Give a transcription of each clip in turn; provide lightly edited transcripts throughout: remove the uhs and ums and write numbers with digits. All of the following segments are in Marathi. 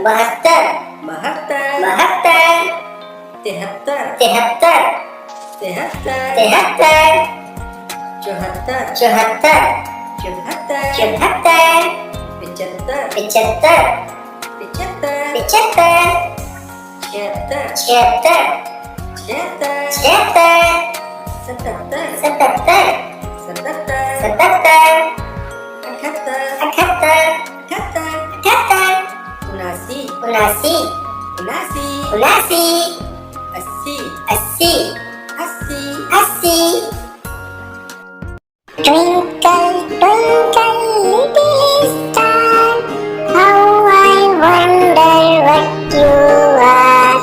बहत्तर बहत्तर बहत्तर तिहत्तर तिहत्तर तिहत्तर तिहत्तर चौहत्तर चौहत्तर चौहत्तर चौहत्तर पिचहत्तर पिचहत्तर पिचहत्तर पिचहत्तर छिहत्तर छिहत्तर छिहत्तर छिहत्तर सतहत्तर सतहत्तर सतहत्तर सतहत्तर अठहत्तर अठहत्तर अठहत्तर अठहत्तर उनासी उनासी उनासी उनासी अस्सी अस्सी अस्सी अस्सी Twinkle, twinkle, little star, how I wonder what you are.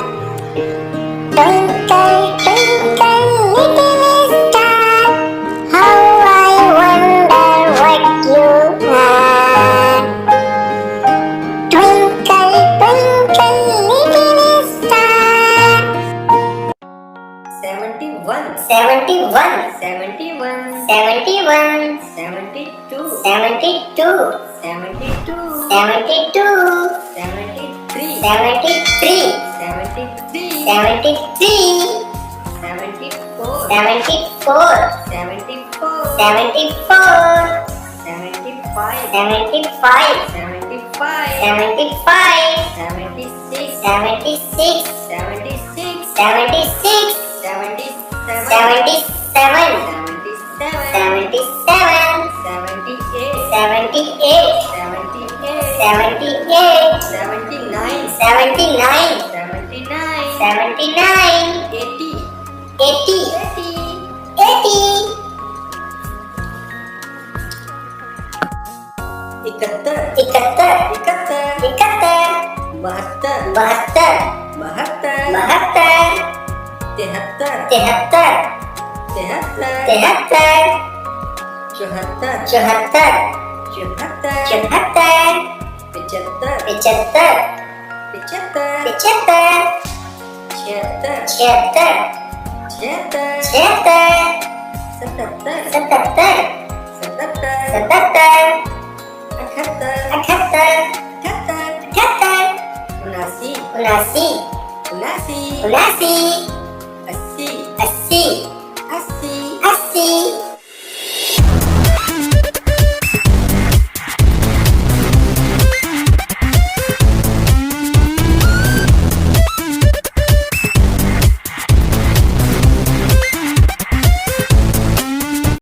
Twinkle, twinkle, little star, how I wonder what you are. Twinkle, twinkle, little star. 71 71 71 71 72 72 72 72 73 73 73 73 74 74 74 74 75 75 75 75 76 76 76 76 77 77 77 78 78 79 79 79 80 80 80 इकहत्तर 71 इकहत्तर 71 बहत्तर 72 बहत्तर 72 तिहत्तर 73 तिहत्तर 73 चौहत्तर 74 चौहत्तर 74 पिचहत्तर 75 पिचहत्तर 75 छिहत्तर 76 छिहत्तर 76 सतहत्तर 77 सतहत्तर 77 अठहत्तर 78 अठहत्तर 78 उनासी 79 उनासी 79 अस्सी 80 अस्सी 80